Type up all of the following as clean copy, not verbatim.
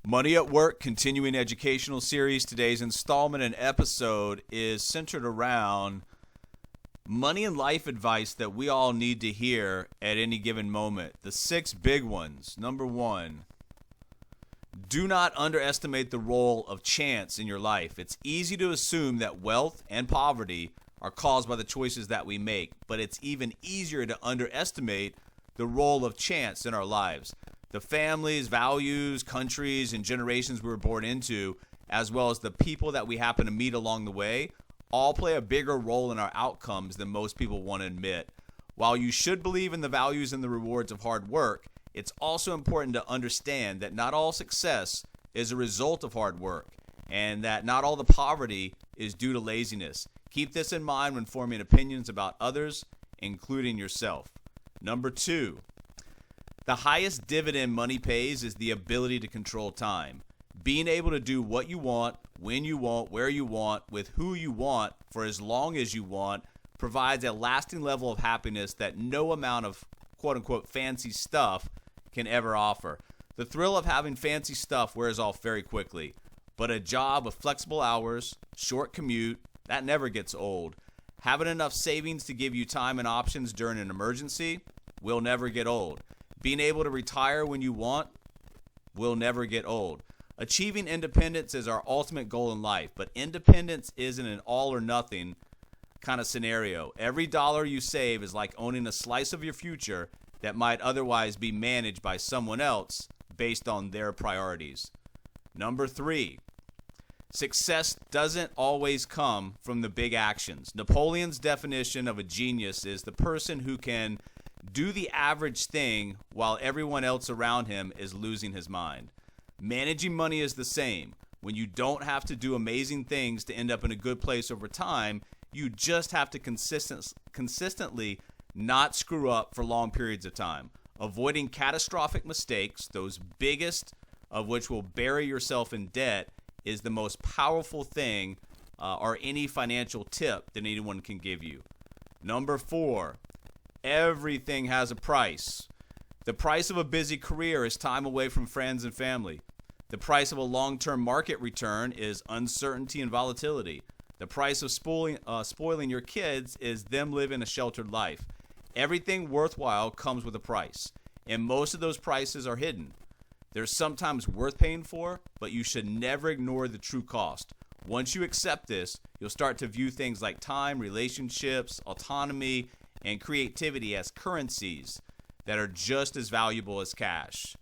Money at Work continuing educational series. Today's installment and episode is centered around money and life advice that we all need to hear at any given moment. The 6 big ones. Number 1, do not underestimate the role of chance in your life. It's easy to assume that wealth and poverty are caused by the choices that we make, but it's even easier to underestimate the role of chance in our lives. The families, values, countries, and generations we were born into, as well as the people that we happen to meet along the way, all play a bigger role in our outcomes than most people want to admit. While you should believe in the values and the rewards of hard work, it's also important to understand that not all success is a result of hard work, and that not all the poverty is due to laziness. Keep this in mind when forming opinions about others, including yourself. Number 2, the highest dividend money pays is the ability to control time. Being able to do what you want, when you want, where you want, with who you want, for as long as you want, provides a lasting level of happiness that no amount of quote-unquote fancy stuff can ever offer. The thrill of having fancy stuff wears off very quickly, but a job with flexible hours, short commute, that never gets old. Having enough savings to give you time and options during an emergency will never get old. Being able to retire when you want will never get old. Achieving independence is our ultimate goal in life, but independence isn't an all or nothing kind of scenario. Every dollar you save is like owning a slice of your future that might otherwise be managed by someone else based on their priorities. Number 3, success doesn't always come from the big actions. Napoleon's definition of a genius is the person who can do the average thing while everyone else around him is losing his mind. Managing money is the same. When you don't have to do amazing things to end up in a good place over time, you just have to consistently not screw up for long periods of time. Avoiding catastrophic mistakes, those biggest of which will bury yourself in debt, is the most powerful thing or any financial tip that anyone can give you. Number 4, everything has a price. The price of a busy career is time away from friends and family. The price of a long-term market return is uncertainty and volatility. The price of spoiling your kids is them living a sheltered life. Everything worthwhile comes with a price, and most of those prices are hidden. They're sometimes worth paying for, but you should never ignore the true cost. Once you accept this, you'll start to view things like time, relationships, autonomy, and creativity as currencies that are just as valuable as cash.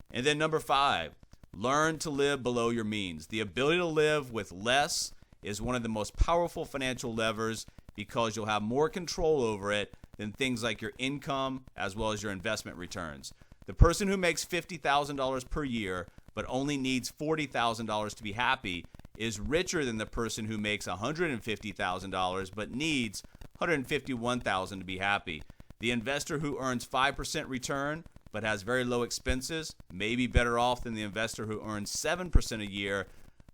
And then number 5, learn to live below your means. The ability to live with less is one of the most powerful financial levers because you'll have more control over it than things like your income as well as your investment returns. The person who makes $50,000 per year but only needs $40,000 to be happy is richer than the person who makes $150,000 but needs $151,000 to be happy. The investor who earns 5% return but has very low expenses may be better off than the investor who earns 7% a year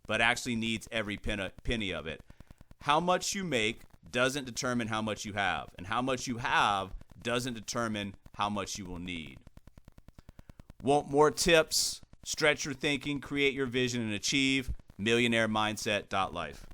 but actually needs every penny of it. How much you make doesn't determine how much you have, and how much you have doesn't determine how much you will need. Want more tips? Stretch your thinking, create your vision, and achieve. MillionaireMindset.life.